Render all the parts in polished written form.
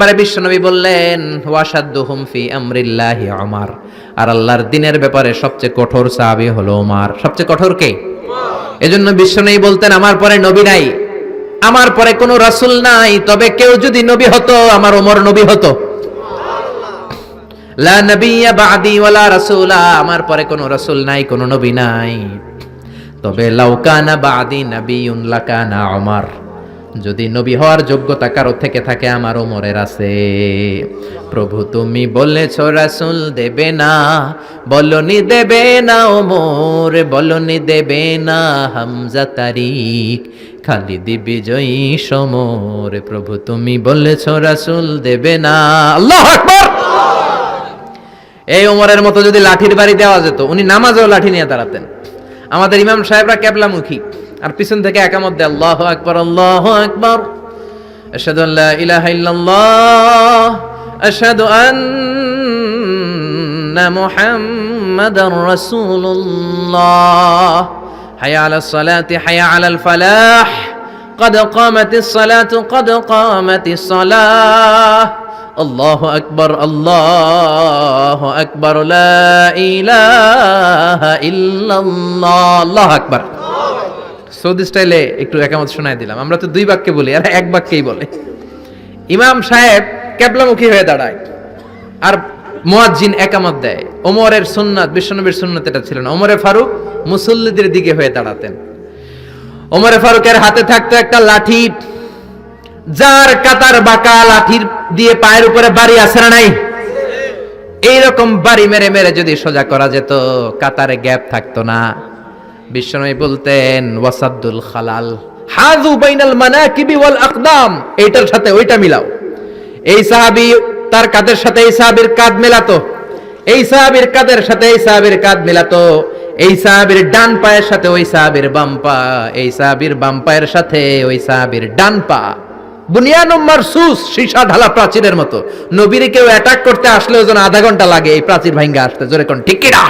নম্বরে বিশ্বনবী বললেন ওয়াশাদ্দুহুম ফি আমরিল্লাহি উমর, আর আল্লাহর দ্বীনের ব্যাপারে সবচেয়ে কঠোর সাহাবী হলো উমর। সবচেয়ে কঠোর কে? এজন্য বিশ্বনবী বলতেন আমার পরে নবী নাই, আমার পরে কোনো রাসূল নাই, তবে কেউ যদি নবী হতো আমার ওমর নবী হতো। লা নবিয়্যা বা'দি ওয়ালা রাসূলা, আমার পরে কোনো রাসূল নাই, কোনো নবী নাই, তবে লাউ কানা বা'দি নাবিয়্যুন লাকানা উমর, যদি নবী হওয়ার যোগ্যতা কারো থেকে থাকে আমার ওমরের আছে। প্রভু তুমি বলেছ রাসূল দেবে না, বলনি দেবে না ওমর, বলনি দেবে না হামজা তারিক, খালিদ বিজয়ী সমর। প্রভু তুমি বলেছ রাসূল দেবে না। আল্লাহু আকবার। এই ওমরের মতো যদি লাঠির বাড়ি দেওয়া যেত, উনি নামাজেও লাঠি নিয়ে দাঁড়াতেন। আমাদের ইমাম সাহেবরা কেবলামুখী, আর পিছন থেকে একামত দেয় আল্লাহু আকবার আল্লাহু আকবার, আশহাদু আল্লা ইলাহা ইল্লাল্লাহ, আশহাদু আন্না মুহাম্মাদার রাসূলুল্লাহ, হাইয়া আলাস সালাতি হাইয়া আলাল ফালাহ, قد قامت الصلاة قد قامت الصلاة, আল্লাহু আকবার আল্লাহু আকবার, লা ইলাহা ইল্লাল্লাহ, আল্লাহু আকবার। সৌদি স্টাইলে একটু একামত শোনায় দিলাম। আমরা তো দুই বাক্যে বলি, আর এক বাক্যেই বলে। ইমাম সাহেব কিবলামুখী হয়ে দাঁড়ায় আর মুয়াজ্জিন একামত দেয়। ওমরের সুন্নাত, বিশ্বনবীর সুন্নাত এটা ছিল না। ওমরে ফারুক মুসল্লিদের দিকে হয়ে দাঁড়াতেন। ওমরে ফারুকের হাতে থাকতো একটা লাঠি, যার কাতার বাঁকা, লাঠির দিয়ে পায়ের উপরে বাড়ি আছে না নাই? এইরকম বাড়ি মেরে মেরে যদি সোজা করা যেত, কাতারে গ্যাপ থাকতো না। বিশ্বনবী বলতেন ওয়াসাদ্দুল খালাল, হাযু বাইনাল মানাকিবি ওয়াল আকদাম, এইটার সাথে ওইটা মিলাও। এই সাহাবী তার কাঁধের সাথে এই সাহাবীর কাঁধ মেলাতো, এই সাহাবীর কাঁধের সাথে এই সাহাবীর কাঁধ মেলাতো, এই সাহাবীর ডান পায়ের সাথে ওই সাহাবীর বাম পা, এই সাহাবীর বাম পায়ের সাথে ওই সাহাবীর ডান পা। বুনিয়ানুম মারসুস, সীসা ঢালা প্রাচীরের মতো। নবীর কেউ অ্যাটাক করতে আসলেও যেন আধা ঘন্টা লাগে এই প্রাচীর ভাঙ্গা আসতে। জোরে কোন ঠিক কি না?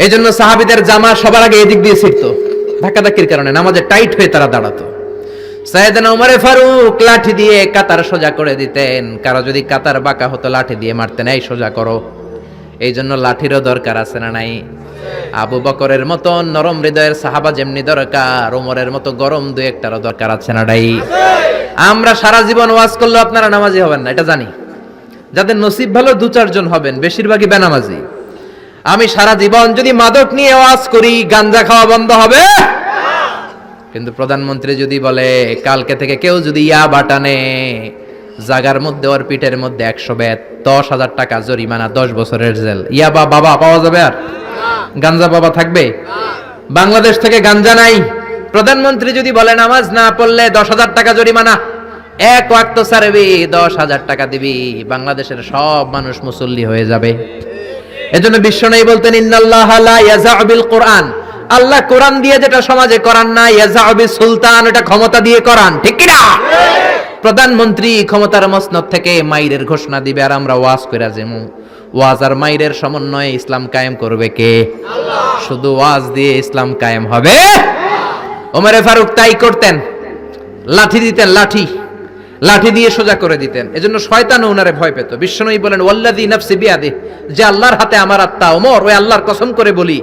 এই জন্য সাহাবীদের জামা সবার আগে এদিক দিয়ে ছিটতো, ধাক্কাধাক্কির কারণে নামাজে টাইট হয়ে তারা দাঁড়াতো। সাইয়েদনা ওমরে ফারুক লাঠি দিয়ে কাতার সোজা করে দিতেন। কারো যদি কাতার বাঁকা হতো লাঠি দিয়ে মারতেন, এই সোজা করো। এই জন্য লাঠিরও দরকার আছে না নাই? আবু বকরের মতো নরম হৃদয়ের সাহাবা যেমনি দরকার, ওমরের মতো গরম দু একটারও দরকার আছে না নাই? আমরা সারা জীবন ওয়াজ করলেও আপনারা নামাজি হবেন না, এটা জানি। যাদের নসিব ভালো দু চারজন হবেন, বেশিরভাগই বেনামাজি। আমি সারা জীবন যদি মাদক নিয়ে ওয়াজ করি, গাঞ্জা খাওয়া বন্ধ হবে? কিন্তু প্রধানমন্ত্রী যদি বলে কালকে থেকে কেউ যদি ইয়াবা টানে, জাগার মধ্যে ওর পিঠের মধ্যে 100 বেত, 10,000 টাকা জরিমানা, 10 বছরের জেল। ইয়াবা বাবা পাওয়া যাবে? আর গাঞ্জা বাবা থাকবে? বাংলাদেশ থেকে গাঞ্জা নাই। প্রধানমন্ত্রী যদি বলে নামাজ না পড়লে 10,000 টাকা জরিমানা, এক ওয়াক্ত ছাড়বি 10,000 টাকা দিবি, বাংলাদেশের সব মানুষ মুসল্লি হয়ে যাবে। এজন্য বিশ্বনবী বলতেন ইন্নাল্লাহা লা ইয়াযা'উ বিল কুরআন, আল্লাহ কোরআন দিয়ে যেটা সমাজে করান না, ইয়াযা'উ বিস সুলতান, এটা ক্ষমতা দিয়ে করান। ঠিক কি না? প্রধানমন্ত্রী ক্ষমতার মসনদ থেকে মাইরের ঘোষণা দিবে, আর আমরা ওয়াজ কইরা যামু। ওয়াজ আর মাইরের সমন্বয়ে ইসলাম কায়েম করবে কে? আল্লাহ। শুধু ওয়াজ দিয়ে ইসলাম কায়েম হবে? ওমরে ফারুক তাই করতেন, লাঠি দিতেন, লাঠি দিয়ে সোজা করে দিতেন। এজন্য শয়তানও ওনারে ভয় পেত। বিশ্বনবী বলেন ওয়াল্লাযী নাফসি বিয়াদিহি, যে আল্লাহর হাতে আমার আত্মা, ওমর ওই আল্লাহর কসম করে বলি,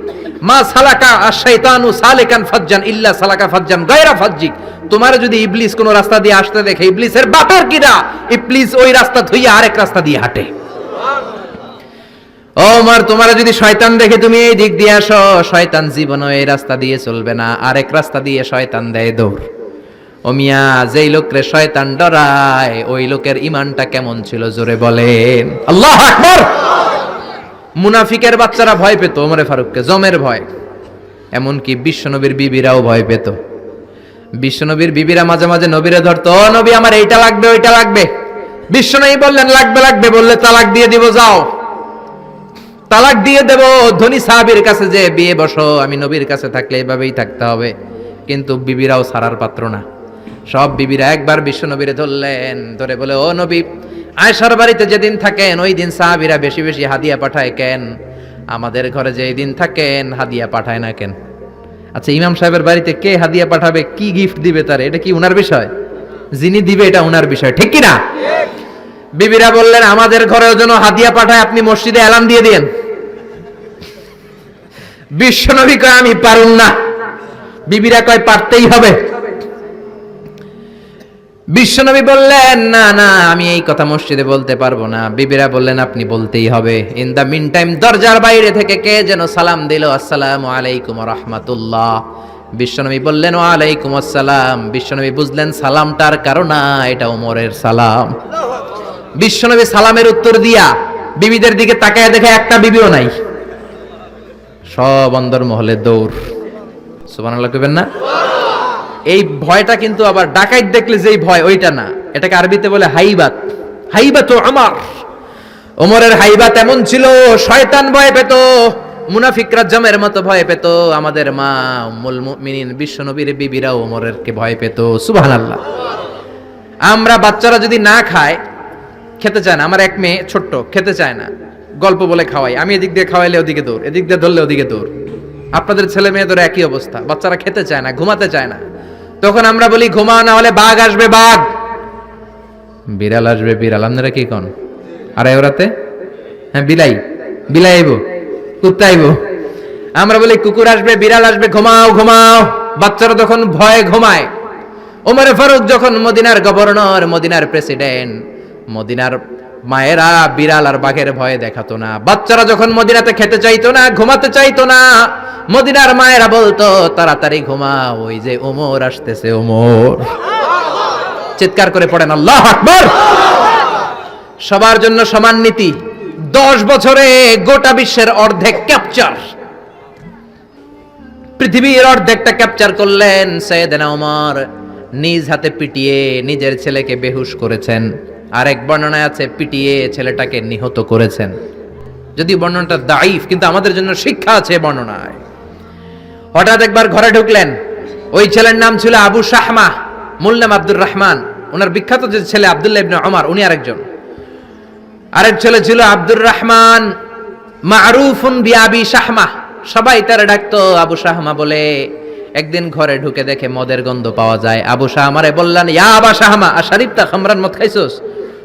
মা সালাকা আশ-শাইতানু সালিকান ফাজ্জান ইল্লা সালাকা ফাজ্জান গায়রা ফাজ্জিক, তোমার যদি ইবলিস কোন রাস্তা দিয়ে আসতে দেখে, ইবলিসের বাপের কিরা, ইবলিস ওই রাস্তা ধুইয়া আরেক রাস্তা দিয়ে হাঁটে। ওমর তোমার যদি শয়তান দেখে তুমি এই দিক দিয়ে আসো, শয়তান জীবনও এই রাস্তা দিয়ে চলবে না, আরেক রাস্তা দিয়ে শয়তান দেয় দৌড়। ও মিয়া, যেই লোকরে শয়তান ডরায় ওই লোকের ঈমানটা কেমন ছিল জোরে বলেন আল্লাহু আকবার। মুনাফিকের বাচ্চারা ভয় পেত ওমরে ফারুককে, জমের ভয়। এমনকি বিশ্বনবীর বিবিরাও ভয় পেত। বিশ্বনবীর বিবিরা মাঝে মাঝে নবীরে ধরতো, ও নবী আমার এইটা লাগবে ওইটা লাগবে। বিশ্বনবী বললেন লাগবে লাগবে, বললে তালাক দিয়ে দিব, যাও তালাক দিয়ে দেব। ধনী সাহাবীর কাছে যে বিয়ে বসো, আমি নবীর কাছে থাকলে এভাবেই থাকতে হবে। কিন্তু বিবিরাও ছাড়ার পাত্র না। সব বিবিরা একবার বিশ্বনবীরে ধরলেন, ধরে বলে ও নবী, আয়েশার বাড়িতে যেদিন থাকেন ওই দিন সাহাবীরা বেশি বেশি হাদিয়া পাঠায় কেন? আমাদের ঘরে যেই দিন থাকেন হাদিয়া পাঠায় না কেন? আচ্ছা, ইমাম সাহেবের বাড়িতে কে হাদিয়া পাঠাবে, কি গিফট দিবে তারে, এটা কি উনার বিষয়? যিনি দিবে এটা ওনার বিষয়, ঠিক কি না? বিবিরা বললেন আমাদের ঘরেও যেন হাদিয়া পাঠায়, আপনি মসজিদে এলান দিয়ে দিয়েন। বিশ্বনবী কয় আমি পারুম না, বিবিরা কয় পারতেই হবে। বিশ্বনবী বললেন না না, আমি এই কথা মসজিদে বলতে পারবো না। বিবিরা বললেন আপনি বলতেই হবে। ইন দা মিন টাইম দরজার বাইরে থেকে কে যেন সালাম দিল, আসসালামু আলাইকুম ওয়া রাহমাতুল্লাহ। বিশ্বনবী বললেন ওয়া আলাইকুম আসসালাম। বিশ্বনবী বুঝলেন সালামটার কারণ না, এটা ওমরের সালাম। বিশ্বনবী সালামের উত্তর দিয়া বিবিদের দিকে তাকায় দেখে একটা বিবিও নাই, সব অন্দরমহলে দৌড়। সুবহানাল্লাহ কইবেন না? এই ভয়টা কিন্তু আবার ডাকাইত দেখলে যেই ভয় ওইটা না, এটাকে আরবিতে বলে হাইবাত। হাইবাতু ওমর, ওমরের হাইবাত এমন ছিল, শয়তান ভয় পেত, মুনাফিকরা জমের মতো ভয় পেত। আমাদের মা উম্মুল মুমিনিন বিশ্বনবীর বিবিরা ওমরের কে ভয় পেত। সুবহানাল্লাহ। আমরা বাচ্চারা যদি না খায়, খেতে চায় না, আমার এক মেয়ে ছোট্ট খেতে চায় না, গল্প বলে খাওয়াই, আমি এদিক দিয়ে খাওয়াইলে ওদিকে দৌড়, এদিক দিয়ে ধরলে ওদিকে দৌড়। আপনাদের ছেলে মেয়েদের একই অবস্থা, বাচ্চারা খেতে চায় না, ঘুমাতে চায় না। তখন আমরা বলি ঘুমাও না হলে বাঘ আসবে বাঘ, বিড়াল আসবে বিড়াল। আপনারা কি কোন? আর ওরাতে হ্যাঁ বিলাই বিলাই আইবো, কুত্তা আইবো। আমরা বলি কুকুর আসবে বিড়াল আসবে, ঘুমাও ঘুমাও। বাচ্চারা তখন ভয়ে ঘুমায়। ওমরে ফারুক যখন মদিনার গভর্নর, মদিনার প্রেসিডেন্ট, মদিনার মায়েরা বিড়াল আর বাঘের ভয়ে দেখাতো না। বাচ্চারা যখন মদিনাতে খেতে চাইতো না, ঘুমাতে চাইতো না, মদিনার মায়েরা বলতো তাড়াতাড়ি ঘুমাও, ওই যে ওমর আসতেছে ওমর। চিৎকার করে পড়েন আল্লাহু আকবার। সবার জন্য সমান নীতি। 10 বছরে গোটা বিশ্বের অর্ধেক ক্যাপচার, পৃথিবীর অর্ধেকটা ক্যাপচার করলেন সাইয়েদনা ওমর। নিজ হাতে পিটিয়ে নিজের ছেলেকে বেহুশ করেছেন, আরেক বর্ণনায় আছে পিটিয়ে ছেলেটাকে নিহত করেছেন। যদি বর্ণনাটা দাইফ, কিন্তু আমাদের জন্য শিক্ষা আছে বর্ণনায়। হঠাৎ একবার ঘরে ঢুকলেন, ওই ছেলের নাম ছিল আবু শাহমা, মূল নাম আব্দুর রহমান। ওনার বিখ্যাত যে ছেলে আব্দুল্লাহ ইবনে ওমর, উনি আরেকজন। আরেক ছেলে ছিল আব্দুর রহমান, মারুফুন বিআবি শাহমা, সবাই তারে ডাকতো আবু শাহমা বলে। একদিন ঘরে ঢুকে দেখে মদের গন্ধ পাওয়া যায়। আবু শাহমারে বললেন ইয়া আবা শাহমা আশারিবতা খামরান, মদ খাইছস?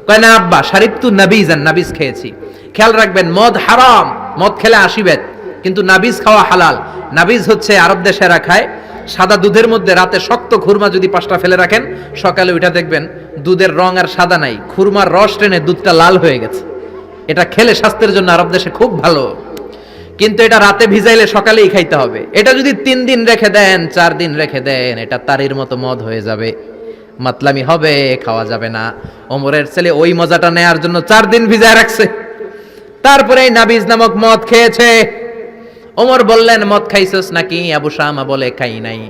কয় না আব্বা, শারিবতু নাবিজান, নাবিজ খেয়েছি। খেয়াল রাখবেন মদ হারাম, মদ খেলে আসিবেত, কিন্তু নাবিজ খাওয়া হালাল। নাবিজ হচ্ছে আরব দেশেরা খায়, সাদা দুধের মধ্যে রাতে শক্ত খুরমা যদি 5টা ফেলে রাখেন, সকালে ওইটা দেখবেন দুধের রং আর সাদা নাই, খুরমার রস টেনে দুধটা লাল হয়ে গেছে। এটা খেলে স্বাস্থ্যের জন্য আরব দেশে খুব ভালো, কিন্তু এটা রাতে ভিজাইলে সকালেই খাইতে হবে। এটা যদি 3 দিন রেখে দেন, 4 দিন রেখে দেন, এটা তারির মতো মদ হয়ে যাবে, মাতলামি হবে, খাওয়া যাবে না। ওমরের ছেলে ওই মজাটা নেয়ার জন্য 4 দিন ভিজায় রাখছে, তারপরে এই নাবিজ নামক মদ খেয়েছে। ওমর বললেন মদ খাইছস নাকি? আবু শামা বলে খাই নাই।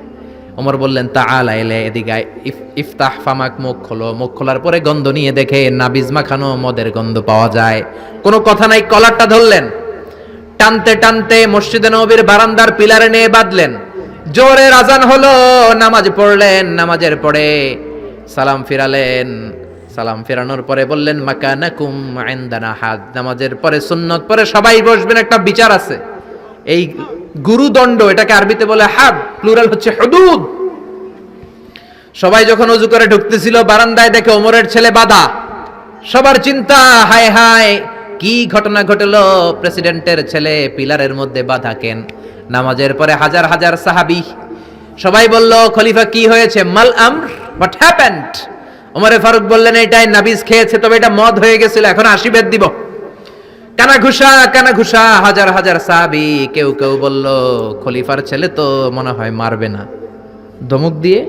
ওমর বললেন তাআলা ইলে, এদিকে আয়, ইফতাহ ফামাক, মুখ খোলো। মুখ খোলার পরে গন্ধ নিয়ে দেখে নাবিজ মাখানো মদের গন্ধ পাওয়া যায়। কোনো কথা নাই, কলারটা ধরলেন, টানতে টানতে মসজিদে নববীর বারান্দার পিলারে নিয়ে বাঁধলেন। জোরের আজান হলো, নামাজ পড়লেন। নামাজের পরে সালাম ফিরালেন। সালাম ফেরানোর পরে বললেন মাকানাকুম ইনদানা হাদ। নামাজের পরে সুন্নত পরে সবাই বসবেন, একটা বিচার আছে। এই গুরুদণ্ড, এটাকে আরবিতে বলে হাদ, প্লুরাল হচ্ছে হুদুদ। সবাই যখন ওযু করে ঢুকতেছিল, বারান্দায় দেখে ওমরের ছেলে বাধা। সবার চিন্তা, হায় হায় কি ঘটনা ঘটলো, প্রেসিডেন্টের ছেলে পিলারের মধ্যে বাধা কেন? নামাজের পরে হাজার হাজার সাহাবী সবাই বলল খলিফা কি হয়েছে? মাল আমর, হোয়াট হ্যাপেন্ড? ওমরে ফারুক বললেন এটাই নাবিজ খেয়েছে, তবে এটা মদ হয়ে গেছিল, এখন আশীর্বাদ দিব। কানা ঘুষা কানা ঘুষা, হাজার হাজার সাহাবী। কেউ কেউ বলল খলিফার ছেলে তো মনে হয় মারবে না, ধমক দিয়ে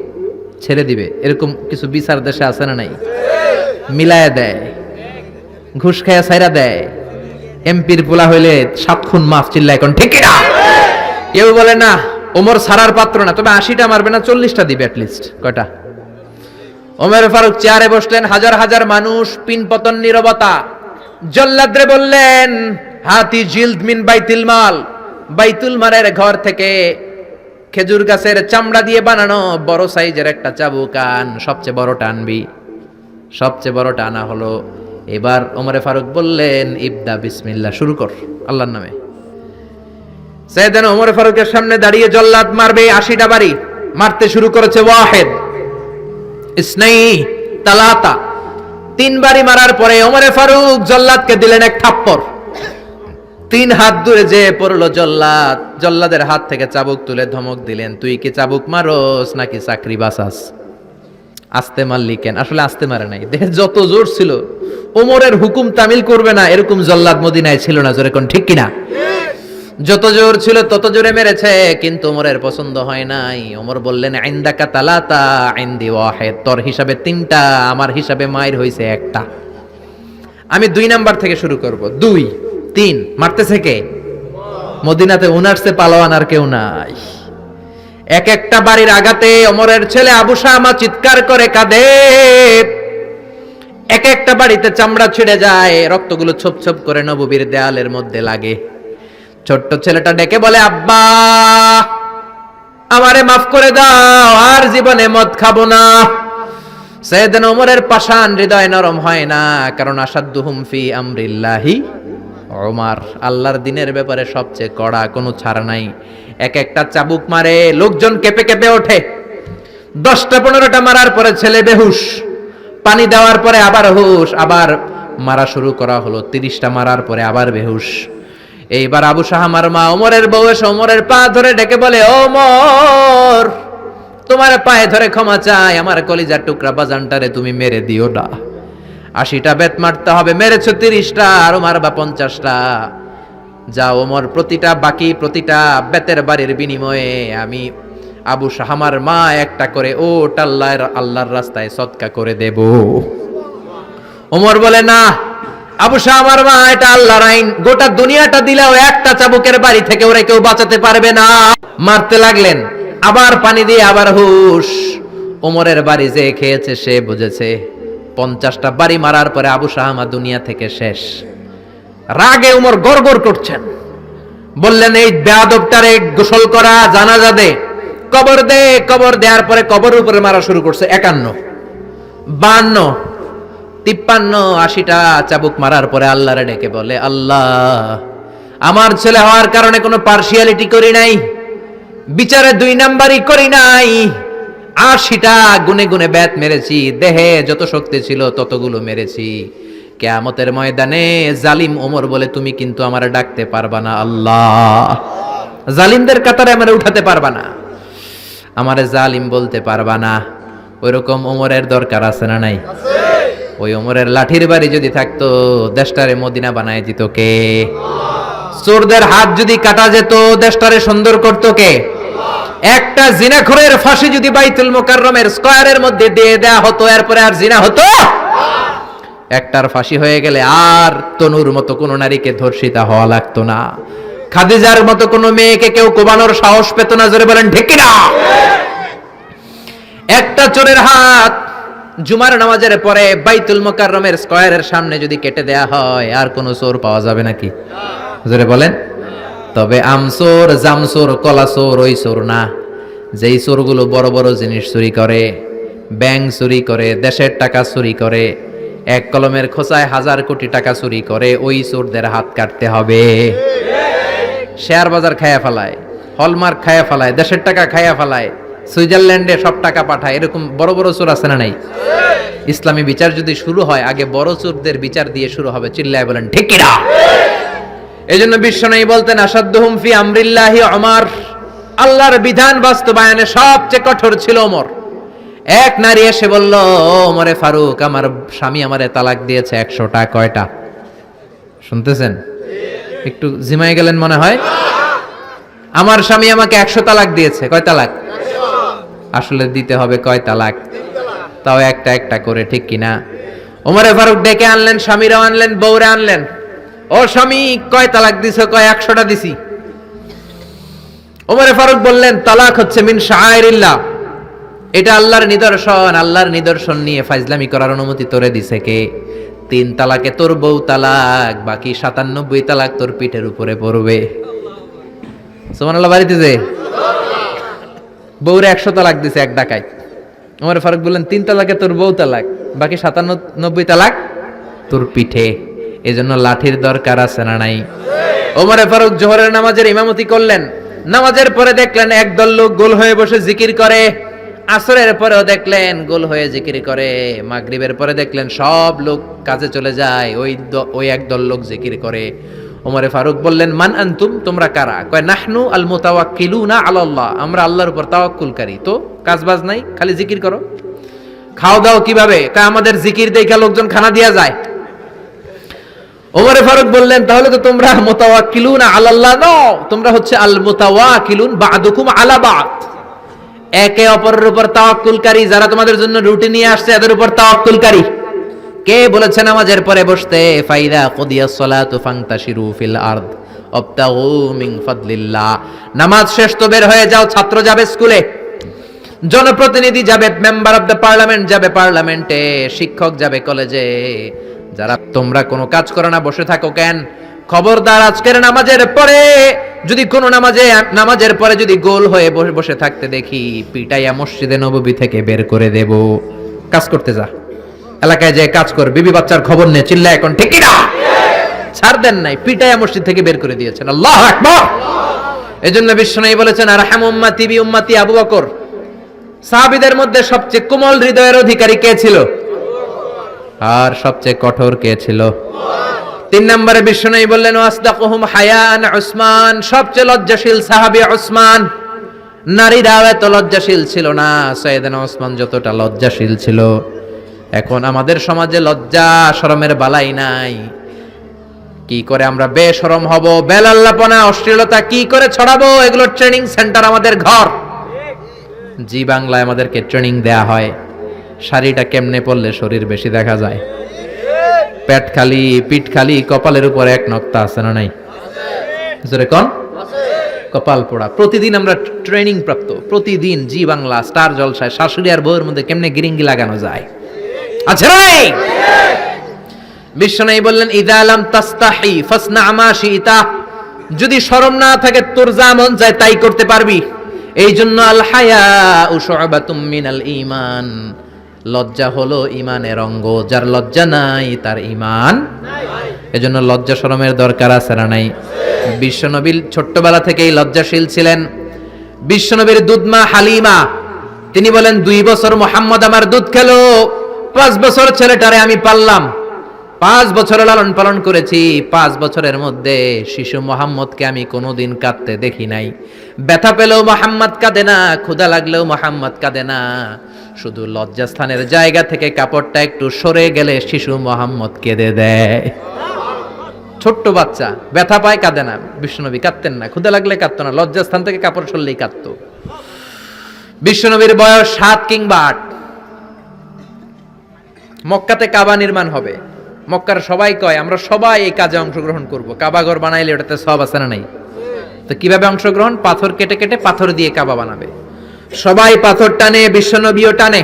ছেড়ে দিবে। এরকম কিছু বিচার দেশে আছে না নাই? মিলায় দেয়, ঘুষ খায়া ছাইরা দেয়। এমপির পোলা হইলে 7 খুন মাফ, চিল্লা এখন ঠিক না? কেউ বলে না ওমর সারার পাত্র না, তবে 80টা মারবে না, 40টা দিবে অ্যাটলিস্ট। কয়টা? ওমর ফারুক চেয়ারে বসলেন, হাজার হাজার মানুষ, পিনপতন, নীরবতা। জল্লাদরে বললেন হাতি জিলদ মিন বাইতুল মাল, বাইতুল মালের ঘর থেকে খেজুর গাছের চামড়া দিয়ে বানানো বড় সাইজের একটা চাবুক আন, সবচেয়ে বড়টা আনবি। সবচেয়ে বড়টা আনা হলো। এবার ওমরে ফারুক বললেন ইবদা বিসমিল্লাহ, শুরু কর আল্লাহর নামে। সাইয়েদনা ওমর ফারুকের সামনে দাঁড়িয়ে জল্লাদ মারবে 80টা বাড়ি, মারতে শুরু করেছে। ওয়াহিদ, ইসনাই, তালাতা, 3 বারি মারার পরে ওমরে ফারুক জল্লাদকে দিলেন এক থাপ্পড়। 3 হাত দূরে যে পড়লো জল্লাদ, জল্লাদের হাত থেকে চাবুক তুলে ধমক দিলেন, তুই কি চাবুক মারোস নাকি চাকরি বাঁচাস? আস্তে মারলি কেন? আসলে আস্তে মারে নাই, দেহে যত জোর ছিল, ওমরের হুকুম তামিল করবে না এরকম জল্লাদ মদিনায় ছিল না, জোরে কোন ঠিক কিনা? যত জোর ছিল তত জোরে মেরেছে, কিন্তু ওমরের পছন্দ হয় নাই। ওমর বললেন, ইনদাকা তালাতা ইনদি ওয়াহিদ, তোর হিসাবে 3টা, আমার হিসাবে মায়ের হইছে 1টা। আমি 2 নাম্বার থেকে শুরু করব। 2 3 মারতেছে কে? মদিনাতে উনারসে পালোয়ান আর কেউ নাই। এক একটা বাড়ির আঘাতে ওমরের ছেলে আবু শামা চিৎকার করে কাঁদে। এক একটা বাড়িতে চামড়া ছিঁড়ে যায়, রক্তগুলো ছোপ ছোপ করে নববীর দেয়ালের মধ্যে লাগে। ছোট্ট ছেলেটা ডেকে বলে, আব্বা আমারে মাফ করে দাও, আর জীবনে মদ খাবো না। সাইয়েদনা ওমরের পাষাণ হৃদয় নরম হয় না, কারণ আসাদ্দুহুম ফি আমরিল্লাহি ওমর, আল্লাহর দিনের ব্যাপারে সবচেয়ে কড়া, কোনো ছাড় নাই। এক একটা চাবুক মারে, লোকজন কেঁপে কেঁপে ওঠে। 10টা 15টা মারার পরে ছেলে বেহুশ, পানি দেওয়ার পরে আবার হুশ, আবার মারা শুরু করা হলো। 30টা মারার পরে আবার বেহুশ। এইবার আবু শাহামার মা ওমরের বউ এসে ওমরের পা ধরে ডেকে বলে, ওমর তোমার পায়ে ধরে ক্ষমা চাই, আমার কলিজার টুকরা বাজানটারে তুমি মেরে দিও না। 80টা বেত মারতে হবে, মেরেছো 30টা, আরো মারবা 50টা। যা ওমর, প্রতিটা বেতের বাড়ির বিনিময়ে আমি আবু শাহামার মা একটা করে ওট আল্লাহর রাস্তায় সদকা করে দেব। ওমর বলে, না আবু শাহামার মা, এটা আল্লাহর আইন, গোটা দুনিয়াটা দিলেও একটা চাবুকের বাড়ি থেকে ওরা কেউ বাঁচাতে পারবে না। মারতে লাগলেন, আবার পানি দিয়ে আবার হুশ। ওমরের বাড়ি যে খেয়েছে সে বুঝেছে। 50টা বাড়ি মারার পরে আবু শাহামা দুনিয়া থেকে শেষ। রাগে ওমর গড়গড় করছেন, বললেন, এই বেয়াদবটারে গোসল করা, জানাজা দে, কবর দে। কবর দেওয়ার পরে কবরের উপরে মারা শুরু করছে। 51 52 53 80টা চাবুক মারার পরে আল্লাহরে ডেকে বলে, আল্লাহ আমার ছেলে হওয়ার কারণে কোনো পার্সিয়ালিটি করি নাই, বিচারে 2 নাম্বারই করি নাই। 80টা গুনে গুনে বেত মেরেছি, দেহে যত শক্তি ছিল ততগুলো মেরেছি। কিয়ামতের ময়দানে জালিম ওমর বলে, তুমি কিন্তু আমার ডাকতে পারবা না আল্লাহ, জালিমদের কাতারে আমারে উঠাতে পারবা না, আমারে জালিম বলতে পারবা না। ওইরকম ওমরের দরকার আছে না নাই? ওই ওমরের লাঠির বাড়ি যদি থাকতো, দেশটারে মদিনা বানায় দিত কে? চোরদের হাত যদি কাটা যেত, দেশটারে সুন্দর করত কে? একটা জিনাখোরের ফাঁসি যদি বাইতুল মুকাররমের স্কয়ারের মধ্যে দিয়ে দেয়া হতো, এরপরে আর জিনা হতো? একটার ফাঁসি হয়ে গেলে আর তনুর মতো কোন নারীকে ধর্ষিতা হওয়া লাগতো না, খাদিজার মতো কোন মেয়েকে কেউ কোবানোর সাহস পেত না। জোরে বলেন ঠিক কিনা? একটা চোরের হাত জুমার নামাজের পরে বাইতুল মুকাররমের স্কয়ারের সামনে যদি কেটে দেয়া হয়, আর কোন চোর পাওয়া যাবে নাকি? জোরে বলেন। তবে আমচোর, জামচোর, কলাচোর ওই চোর না, যেই চোরগুলো বড় বড় জিনিস চুরি করে, ব্যাংক চুরি করে, দেশের টাকা চুরি করে, এক কলমের খোঁচায় 1000 কোটি টাকা চুরি করে, ওই চোরদের হাত কাটতে হবে। শেয়ার বাজার খায়া ফেলায়, হলমার্ক খায়া ফেলায়, দেশের টাকা খায়া ফেলায়, সুইজারল্যান্ডে সব টাকা পাঠায়, এরকম বড় বড় চোর আছে না নাই? ইসলামী বিচার যদি শুরু হয়, আগে বড় চোরদের বিচার দিয়ে শুরু হবে। চিল্লায় বলেন ঠিক কিনা? এজন্য বিশ্বনবী বলতেন, আসাদ্দুহুম ফি আমরিল্লাহি ওমর, আল্লাহর বিধান বাস্তবায়নে সবচেয়ে কঠোর ছিল ওমর। এক নারী এসে বলল, ওমরে ফারুক, আমার স্বামী আমারে তালাক দিয়েছে 100টা। কয়টা? শুনতেছেন? একটু জিমাই গেলেন মনে হয়। আমার স্বামী আমাকে 100 তালাক দিয়েছে। কয় তালাক? আসলে দিতে হবে কয় তালাক? তাও একটা একটা করে, ঠিক কিনা? ওমরে ফারুক ডেকে আনলেন, স্বামীরাও আনলেন, বউরে আনলেন। ও স্বামী, কয় তালাক দিছো? কয় 100টা দিছি। ওমরে ফারুক বললেন, তালাক হচ্ছে মিন শাআইরিল্লাহ, এটা আল্লাহর নিদর্শন। আল্লাহর নিদর্শন নিয়ে ফাইজলামি করার অনুমতি তোরে দিছে কে? 3 তালাকে তোর বউ তালাক, বাকি 97 তালাক তোর পিঠের উপরে পড়বে। সুবহানাল্লাহ। বাড়িতে যে বউরে 100 তালাক দিছে এক ডাকায়, ওমর ফারুক বললেন, 3 তালাকে তোর বউ তালাক, বাকি 97 তালাক তোর পিঠে। এজন্য লাঠির দরকার আছে না নাই? ওমর ফারুক জোহরের নামাজের ইমামতি করলেন। নামাজের পরে দেখলেন একদল লোক গোল হয়ে বসে জিকির করে, আসরের পরেও দেখলেন গোল হয়ে জিকির করে, মাগরিবের পরে দেখলেন সব লোক কাজে চলে যায়, ওই একদল লোক জিকির করে। ওমরে ফারুক বললেন, মান আনতুম, তোমরা কারা? কয় নাহনু আল মুতাওয়াক্কিলুনা আলাল্লাহ, আমরা আল্লাহর উপর তাওয়াক্কুলকারী, তো কাজবাজ নাই, খালি জিকির করো। খাও দাও কিভাবে? কয় আমাদের জিকির দেখে লোকজন খানা দিয়া যায়। ওমরে ফারুক বললেন, তাহলে তো তোমরা মুতাওয়াক্কিলুনা আলাল্লাহ নও, তোমরা হচ্ছে আল মুতাওয়াক্কিলুন বা'দুকুম আলা বা'দ, একে অপরের উপর তাওয়াক্কুলকারী। যারা তোমাদের জন্য রুটি নিয়ে আসছে এদের উপর তাওয়াক্কুলকারী। কে বলেছে নামাজের পরে বসতে? ফাইদা কুদিয়াস সালাতু ফান্তাশিরু ফিল আরদ ওয়াবতাগু মিন ফাদলিল্লাহ। নামাজ শেষ তো বের হয়ে যাও। ছাত্র যাবে স্কুলে, জনপ্রতিনিধি যাবে, মেম্বার অফ দ্য পার্লামেন্ট যাবে পার্লামেন্টে, শিক্ষক যাবে কলেজে। যারা তোমরা কোনো কাজ করো না, বসে থাকো কেন? খবরদার, আজকের নামাজের পরে যদি কোনো নামাজের পরে যদি গোল হয়ে বসে থাকতে দেখি, পিটাইয়া মসজিদে নববী থেকে বের করে দেব। কাজ করতে যা, এলাকায় যে কাজ কর, বিবি বাচ্চার খবর নে, চিল্লা এখন ঠিক না, ছাড় দেন নাই, পিটাইয়া মসজিদ থেকে বের করে দিয়েছেন। আল্লাহু আকবার। এজন্য বিশ্বনবী বলেছেন, আরহাম উম্মতি বি উম্মতি আবু বকর। সাহাবীদের মধ্যে সবচেয়ে কোমল হৃদয়ের অধিকারী কে ছিল? আর সবচেয়ে কঠোর কে ছিল? 3 নম্বরে বিশ্বনবী বললেন, ওয়াসদাকুহুম হায়ান উসমান, সবচেয়ে লজ্জাশীল সাহাবী উসমান। নারীরা এত লজ্জাশীল ছিল না, সাইয়েদনা উসমান যতটা লজ্জাশীল ছিল। এখন আমাদের সমাজে লজ্জা শরমের বালাই নাই। কি করে আমরা বেশরম হব, বেলাল্লাপনা, অশ্লীলতা কি করে ছড়াবো, এগুলো ট্রেনিং সেন্টার আমাদের ঘর। জি বাংলায় আমাদেরকে ট্রেনিং দেয়া হয়, শাড়িটা কেমনে পরলে শরীর বেশি দেখা যায়, পেট খালি, পিঠ খালি, কপালের উপর এক নক্তা আছে না নাই? জোরে কোন? কপাল পোড়া। প্রতিদিন আমরা ট্রেনিং প্রাপ্ত, প্রতিদিন জি বাংলা স্টার জলসায় শাশুড়ি আর বউয়ের মধ্যে কেমনে গিরিঙ্গি লাগানো যায়। আচ্ছা নাই? বিশ্বনবী বললেন, ইযা লাম তাস্তাহি ফাসনা মা শিতা, যদি শরম না থাকে তোর যা মন চায় তাই করতে পারবি। এই জন্য আল হায়াউ শু'বাতুম মিনাল ঈমান, লজ্জা হলো ঈমানের অঙ্গ, যার লজ্জা নাই তার ঈমান নাই। এজন্য লজ্জা শরমের দরকার আছে না নাই? বিশ্বনবী ছোট্টবেলা থেকেই লজ্জাশীল ছিলেন। বিশ্বনবীর দুধমা হালিমা, তিনি বলেন, 2 বছর মুহাম্মদ আমার দুধ খেলো, 5 বছর ছেলেটারে আমি পাললাম, 5 বছর লালন পালন করেছি। 5 বছরের মধ্যে শিশু মুহাম্মদকে আমি কোনোদিন কাঁদতে দেখি নাই। ব্যথা পেলেও মুহাম্মদ কাঁদে না, ক্ষুধা লাগলেও মুহাম্মদ কাঁদে না। শুধু লজ্জাস্থানের জায়গা থেকে কাপড়টা একটু সরে গেলে শিশু মুহাম্মদ কেঁদে দেয়। ছোট্ট বাচ্চা ব্যথা পায়, কাঁদে না। বিশ্বনবী কাঁদতেন না, ক্ষুধা লাগলে কাঁদতো না, লজ্জাস্থান থেকে কাপড় সরলেই কাঁদতো। বিশ্বনবীর বয়স 7 কিংবা 8। মক্কাতে কাবা নির্মাণ হবে। মক্কার সবাই কয়, আমরা সবাই এই কাজে অংশগ্রহণ করব। কাবা ঘর বানাইলে ওটাতে সওয়াব আছে না নাই? তো কিভাবে অংশগ্রহণ? পাথর কেটে কেটে পাথর দিয়ে কাবা বানাবে। সবাই পাথর টানে, বিশ্বনবীও টানে।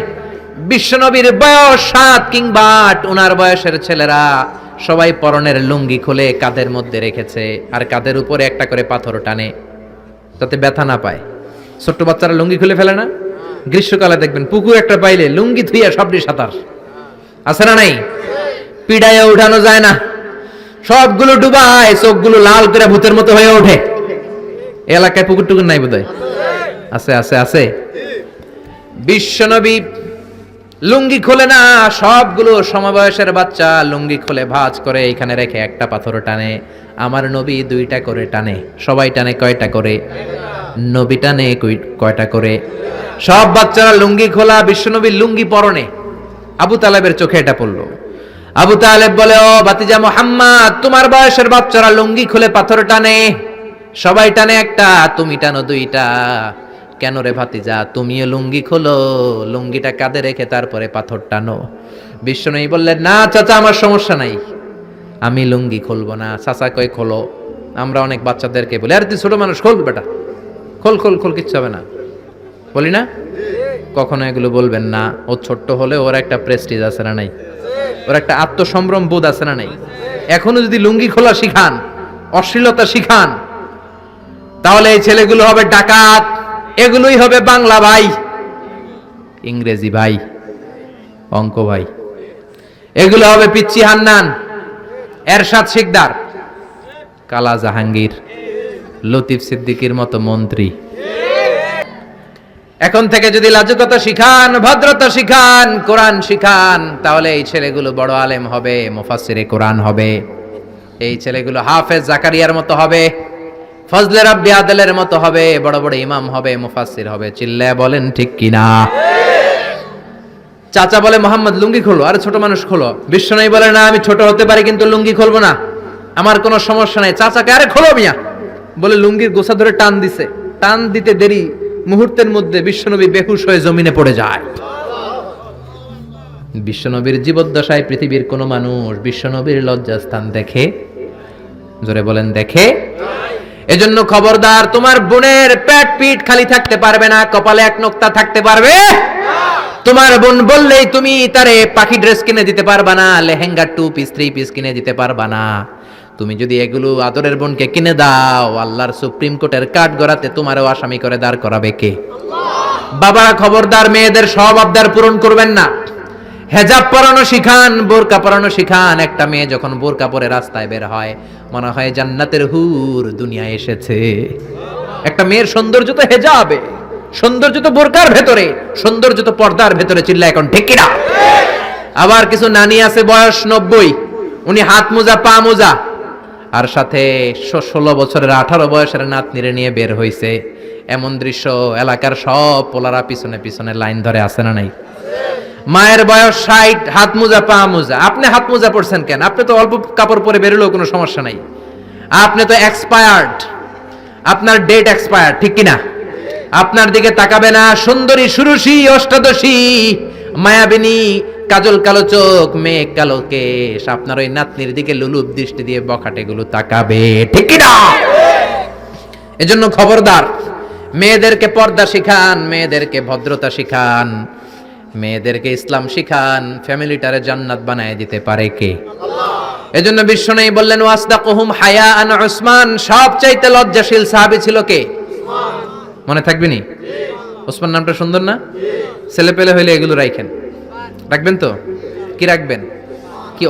বিশ্বনবীর বয়স 7 কিংবা 8, ওনার বয়সের ছেলেরা সবাই পরনের লুঙ্গি খুলে কাঁধের মধ্যে রেখেছে, আর কাঁধের উপরে একটা করে পাথর টানে যাতে ব্যথা না পায়। ছোট্ট বাচ্চারা লুঙ্গি খুলে ফেলে না? গ্রীষ্মকালে দেখবেন পুকুর একটা পাইলে লুঙ্গি ধুইয়া সবটি সাঁতার, আছে না নাই? পিড়াইয়া উঠানো যায় না, সবগুলো ডুবায়, চোখগুলো লাল করে ভূতের মতো হয়ে ওঠে। এলাকায় পুকুর টুকুর নাই বোধহয়? আছে আছে আছে। বিশ্বনবী লুঙ্গি খোলে না, সবগুলো সমবয়সের বাচ্চা লুঙ্গি খুলে ভাঁজ করে এখানে রেখে একটা পাথর টানে। আমার নবী 2টা করে টানে। সবাই টানে কয়টা করে? নবী টানে কয়টা করে? সব বাচ্চারা লুঙ্গি খোলা, বিশ্বনবীর লুঙ্গি পরনে। আবু তালেবের চোখে এটা পড়লো। আবু তালেব বলে, ও ভাতিজা মুহাম্মদ, তোমার বয়সের বাচ্চারা লুঙ্গি খুলে পাথর টানে, সবাই টানে একটা, তুমি টানো 2টা। কেন রে ভাতিজা, তুমিও লুঙ্গি খোলো, লুঙ্গিটা কাঁধে রেখে তারপরে পাথর টানো। বিশ্বনবী বললেন, না চাচা, আমার সমস্যা নাই, আমি লুঙ্গি খুলবো না। চাচা কই খোলো। আমরা অনেক বাচ্চাদেরকে বলি, আরে তুই ছোট মানুষ, খোল বেটা, খোল খোল খোল, কিচ্ছু হবে না, বলি না? কখনো এগুলো বলবেন না। ও ছোট্ট হলে ওর একটা প্রেস্টিজ আছে না নাই? ওর একটা আত্মসম্ভ্রম বোধ আছে না নাই? এখনো যদি লুঙ্গি খোলা শিখান, অশ্লীলতা শিখান, তাহলে এই ছেলেগুলো হবে ডাকাত, এগুলোই হবে বাংলা ভাই, ইংরেজি ভাই, অঙ্ক ভাই, এগুলো হবে পিচ্চি হান্নান, এরশাদ শিকদার, কালা জাহাঙ্গীর, লতিফ সিদ্দিকীর মতো মন্ত্রী। এখন থেকে যদি লাজুকতা শিখান, ভদ্রতা শিখান, কোরআন শিখান, তাহলে এই ছেলেগুলো বড় আলেম হবে, মুফাসসিরে কোরআন হবে। এই ছেলেগুলো হাফেজ জাকারিয়ার মতো হবে, ফজলে রাব্বি আদলের মতো হবে, বড় বড় ইমাম হবে, মুফাসসির হবে। চিল্লায় বলেন ঠিক কিনা? চাচা বলে মোহাম্মদ লুঙ্গি খোলো, আরে ছোট মানুষ খোলো। বিশ্বনবী বলে না, আমি ছোট হতে পারি কিন্তু লুঙ্গি খুলবো না, আমার কোনো সমস্যা নাই। চাচাকে আরে খোলো মিয়া বলে লুঙ্গির গোছা ধরে টান দিছে, টান দিতে দেরি, মুহূর্তের মধ্যে বিশ্বনবী বেহুশ হয়ে জমিনে পড়ে যায়। বিশ্বনবীর জীবদ্দশায় পৃথিবীর কোন মানুষ বিশ্বনবীর লজ্জাস্থান দেখে? জোরে বলেন দেখে? এজন্য খবরদার, তোমার বোনের পেট পিঠ খালি থাকতে পারবে না, কপালে এক নোক্তা থাকতে পারবে। তোমার বোন বললেই তুমি তারে পাখি ড্রেস কিনে দিতে পারবা না, লেহেঙ্গা 2 পিস 3 পিস কিনে দিতে পারবা না। তুমি যদি এগুলো আদরের বোনকে কিনে দাও, আল্লাহর সুপ্রিম কোর্টের কাঠ গড়াতে তোমারও আসামি করে দাঁড় করাবে কে? বাবা খবরদার, মেয়েদের সব আবদার পূরণ করবেন না। হেজাব পরানো শিখান, বোরকা পরানো শিখান। একটা মেয়ে যখন বোরকা পরে রাস্তায় বের হয়, মনে হয় জান্নাতের হুর দুনিয়ায় এসেছে। একটা মেয়ের সৌন্দর্য তো হেজাবে, সৌন্দর্য তো বোরকার ভেতরে, সৌন্দর্য তো পর্দার ভেতরে। চিল্লা এখন ঠিক কিনা? আবার কিছু নানি আছে বয়স 90, উনি হাত মোজা পা মোজা, আর সাথে 16 বছরের 18 বয়সের নাতনিরে নিয়ে বের হইছে। এমন দৃশ্য এলাকার সব পোলারা পিছনে পিছনে লাইন ধরে আছে না নাই? মায়ের বয়স 60, হাত মোজা পা মোজা। আপনি হাত মোজা পরছেন কেন? আপনি তো অল্প কাপড় পরে বেরোলেও কোনো সমস্যা নাই। আপনি তো এক্সপায়ার্ড, আপনার ডেট এক্সপায়ার্ড, ঠিক কিনা? আপনার দিকে তাকাবে না সুন্দরী সুরুষী অষ্টাদশী মায়াবিনী কাজল কালো চোখ মেঘ কালো কেশ, আপনার ওই নাতনির দিকে লুলুপ দৃষ্টি দিয়ে বখাটেগুলো তাকাবে, ঠিক কিনা? এজন্য খবরদার, মেয়েদেরকে পর্দা শিখান, মেয়েদেরকে ভদ্রতা শিখান, মেয়েদেরকে ইসলাম শিখান। ফ্যামিলিটারে জান্নাত বানায় দিতে পারে কে? এজন্য বিশ্বনবী বললেন ওয়াসদাকুহুম হায়াআন উসমান, সবচাইতে লজ্জাশীল সাহাবী ছিল কে? মনে থাকবে নি? ওসমান নামটা সুন্দর না? ছেলে পেলে হইলে এগুলো রাখেন, রাখবেন তো? কি রাখবেন? কি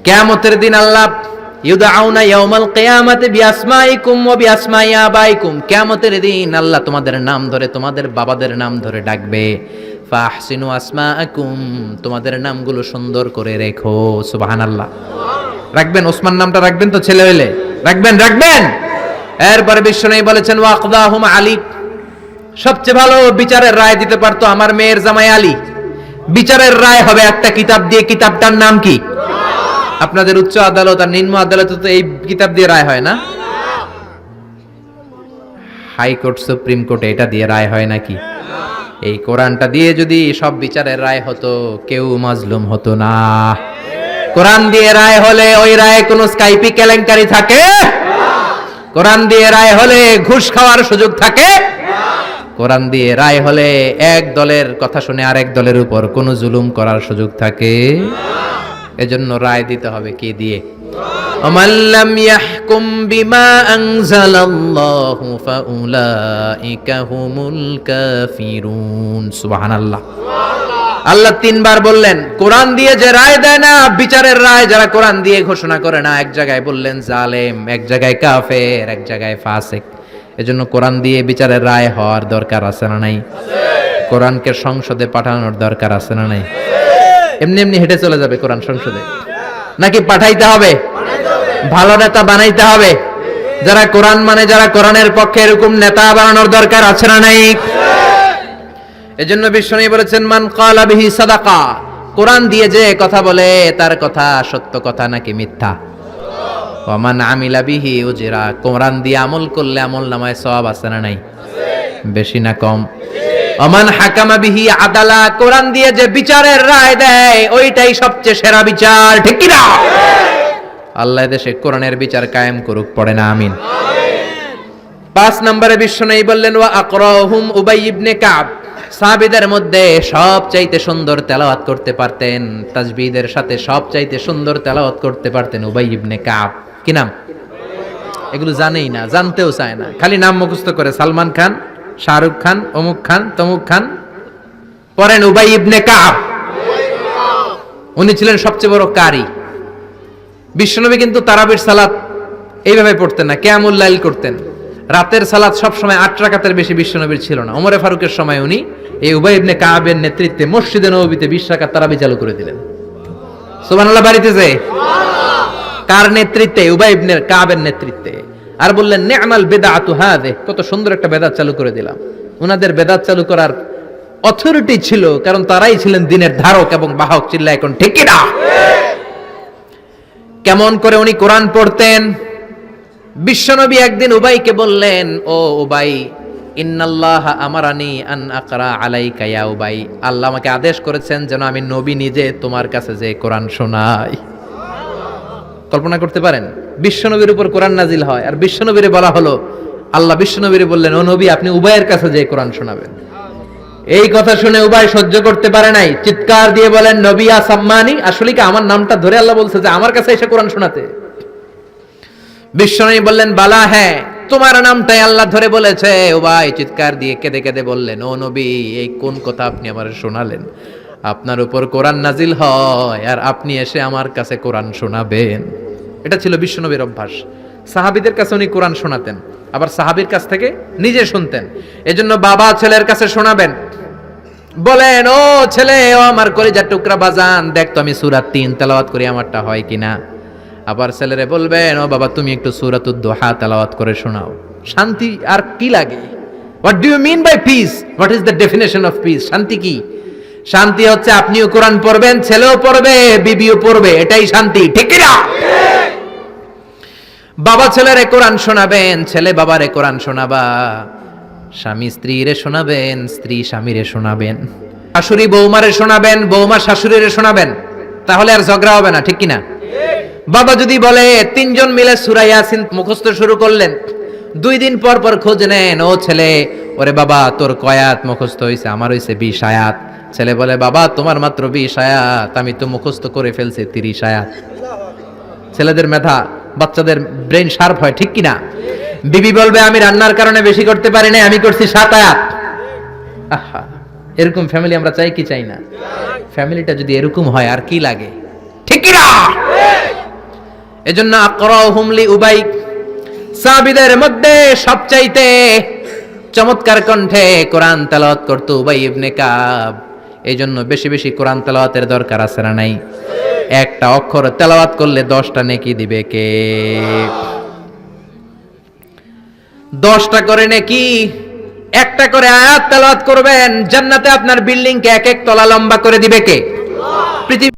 কিয়ামতের দিন আল্লাহ ইউদাউনা ইয়াউমাল কিয়ামাতি বিআসমাইকুম ওয়া বিআসমাই আবাইকুম, কিয়ামতের দিন আল্লাহ তোমাদের নাম ধরে, তোমাদের বাবাদের নাম ধরে ডাকবে। ফাহসিনু আসমাআকুম, তোমাদের নামগুলো সুন্দর করে রেখো। সুবহানাল্লাহ। রাখবেন? ওসমান নামটা রাখবেন তো? ছেলে হইলে রাখবেন, রাখবেন। এরপরে বিশ্বনবী বলেছেন ওয়াকদাহুম আলী, সবচেয়ে ভালো বিচারের রায় দিতে পারতো আমার মেয়ের জামাই আলী। বিচারের রায় হবে একটা কিতাব দিয়ে, কিতাবটার নাম কি? আপনাদের উচ্চ আদালত আর নিম্ন আদালতে তো এই কিতাব দিয়ে রায় হয় না? হাইকোর্ট সুপ্রিম কোর্টে এটা দিয়ে রায় হয় নাকি? এই কোরআনটা দিয়ে যদি সব বিচারের রায় হতো, কেউ মাজলুম হতো না। কোরআন দিয়ে রায় হলে ওই রায়ে কোনো স্কাইপি কেলেঙ্কারি থাকে? কোরআন দিয়ে রায় হলে ঘুষ খাওয়ার সুযোগ থাকে? কোরআন দিয়ে রায় হলে এক দলের কথা শুনে আরেক দলের উপর কোনো জুলুম করার সুযোগ থাকে? এজন্য রায় দিতে হবে কি দিয়ে? ওমান লাম ইয়াহকুম বিমা আনজালাল্লাহু ফাউলাইকা হুমুল কাফিরুন। সুবহানাল্লাহ। আল্লাহ 3 বার বললেন কোরআন দিয়ে যে রায় দেয় না, বিচারের রায় যারা কোরআন দিয়ে ঘোষণা করে না, এক জায়গায় বললেন জালেম, এক জায়গায় কাফের, এক জায়গায় ফাসিক। এজন্য কোরআন দিয়ে বিচারের রায় হওয়ার দরকার আছে না নাই? কোরআনকে সংসদে পাঠানোর দরকার আছে না নাই? এমনি এমনি হেঁটে চলে যাবে কোরআন সংসদে নাকি পাঠাইতে হবে? ভালো নেতা বানাইতে হবে। যারা কোরআন মানে, যারা কোরআনের পক্ষে, এরকম নেতা বানানোর দরকার আছে না নাই? এজন্য বিশ্বনবী বলেছেন মান ক্বালা বিহি সাদাকা, কোরআন দিয়ে যে কথা বলে তার কথা সত্য কথা নাকি মিথ্যা? ওয়া মান আমিলা বিহি উজরা, কোরআন দিয়ে আমল করলে আমলনামায় সওয়াব আছে না নাই? বেশি না কম? ওমান হাকামা বিহি আদালা, কোরআন দিয়ে যে বিচারের রায় দেয় ওইটাই সবচেয়ে সেরা বিচার, ঠিক কি না? আল্লাহ দেশে কোরআনের বিচার কায়েম করুক, পড়ে না আমিন। 5 নম্বরে বিশ্বনবী বললেন ওয়া আকরাহুম উবাই ইবনে কাব, সাহাবীদের মধ্যে সবচাইতে সুন্দর তেলাওয়াত করতে পারতেন, তাসবিহদের সাথে সবচাইতে সুন্দর তেলাওয়াত করতে পারতেন উবাই ইবনে কাব। কি নাম? এগুলো জানেই না, জানতেও চায় না, খালি নাম মুখস্থ করে। সালমান খান, শাহরুখ খান, অমুক খান, তমুক খান, পড়েন উবাই ইবনে কাব। উনি ছিলেন সবচেয়ে বড় কারি। বিশ্বনবী কিন্তু তারাবির সালাত এইভাবে পড়তেন না, কিয়ামুল লাইল করতেন। রাতের সালাত সবসময় 8 রাকাতের বেশি বিশ্বনবীর ছিল না। ওমরে ফারুকের সময় উনি এই উবাই ইবনে কাবের নেতৃত্বে মসজিদে নববীতে 20 রাকাত তারাবি চালু করে দিলেন। সুবহানাল্লাহ বাড়িতেছে কার নেতৃত্বে? উবাই ইবনে কাবের নেতৃত্বে। আর বললেন নি'মাল বিদআতু হাযিহি, কত সুন্দর একটা বেদাত চালু করে দিলাম। উনাদের বেদাত চালু করার অথরিটি ছিল, কারণ তারাই ছিলেন দ্বীনের ধারক এবং বাহক। চিল্লায় এখন ঠিক কি না? কেমন করে উনি কোরআন পড়তেন? বিশ্বনবী একদিন উবাইকে বললেন, ও উবাই, ইন্নাল্লাহ আমারানি আন আকরা আলাইকা ইয়া উবাই, আল্লাহ আমাকে আদেশ করেছেন যেন আমি নবী নিজে তোমার কাছে যে কোরআন শোনাই। কল্পনা করতে পারেন বিশ্বনবীর উপর কোরআন নাজিল হয়, আর বিশ্বনবীরে বলা হলো, আল্লাহ বিশ্বনবীরে বললেন, ও নবী আপনি উবাইয়ের কাছে যে কোরআন শোনাবেন। এই কথা শুনে উবাই সহ্য করতে পারে নাই, চিৎকার দিয়ে বলেন, নবী আসাম্মানি, আসলে কি আমার নামটা ধরে আল্লাহ বলছে যে আমার কাছে এসে কোরআন শোনাতে? বিশ্বনবী বললেন, বালা, হ্যাঁ তোমার নামটাই আল্লাহ ধরে বলেছে। উবাই চিৎকার দিয়ে কেঁদে কেঁদে বললেন, ও নবী এই কোন কথা আপনি আমার শোনালেন? আপনার উপর কোরআন নাজিল হয় আর আপনি এসে আমার কাছে কোরআন শোনাবেন। এটা ছিল বিশ্বনবীর অভ্যাস। সাহাবীদের কাছে উনি কোরআন শোনাতেন, আবার সাহাবীর কাছ থেকে নিজে শুনতেন। এজন্য বাবা ছেলের কাছে শোনাবেন, বলেন, ও ছেলে, ও আমার কলিজার টুকরা বাজান, দেখ তো আমি সূরা 3 তেলাওয়াত করি, আমারটা হয় কিনা। আবার ছেলেরে বলবেন, ও বাবা তুমি একটু সূরাতুদ দুহা তেলাওয়াত করে শোনাও। শান্তি আর কি লাগে? What do you mean by peace? What is the definition of peace? শান্তি কি? শান্তি হচ্ছে আপনিও কোরআন পড়বেন, ছেলেও পড়বে, বিবিও পড়বে, এটাই শান্তি, ঠিক কি না? বাবা ছেলেরে কোরআন শোনাবেন, ছেলে বাবারে কোরআন শোনাবা, স্বামী স্ত্রীরে শোনাবেন, স্ত্রী স্বামীরে শোনাবেন, শাশুড়ি বৌমারে শোনাবেন, বৌমা শাশুড়িরে শোনাবেন, তাহলে আর ঝগড়া হবে না, ঠিক কি না? বাবা যদি বলে 3 জন মিলে সূরা ইয়াসিন মুখস্থ শুরু করলেন, 2 দিন পর পর খোঁজ নেন, ও ছেলে, ওরে বাবা তোর কয় আয়াত মুখস্থ হইছে? আমার হইছে 20 আয়াত। ছেলে বলে, বাবা তোমার মাত্র 20 আয়াত, আমি তো মুখস্থ করে ফেলছি 30 আয়াত। ছেলেদের মেধা, বাচ্চাদের ব্রেন শার্প হয়, ঠিক কি না? বিবি বলবে, আমি রান্নার কারণে বেশি করতে পারি না, আমি করছি 7 আয়াত। আহা, এরকম ফ্যামিলি আমরা চাই কি চাই না? ফ্যামিলিটা যদি এরকম হয় আর কি লাগে, ঠিক কি না? এজন্য আকরাহুম লি উবাই, সাহাবীদের মধ্যে সবচাইতে চমৎকার কণ্ঠে কোরআন তেলাওয়াত করত উবাই ইবনে কাব। এইজন্য বেশি বেশি কোরআন তেলাওয়াতের দরকার আছে না নাই? একটা অক্ষর তেলাওয়াত করলে 10টা নেকি দিবে কে? 10টা করে নেকি। একটা করে আয়াত তেলাওয়াত করবেন, জান্নাতে আপনার বিল্ডিং কে 1 1 তলা লম্বা করে দিবে কে? পৃথিবী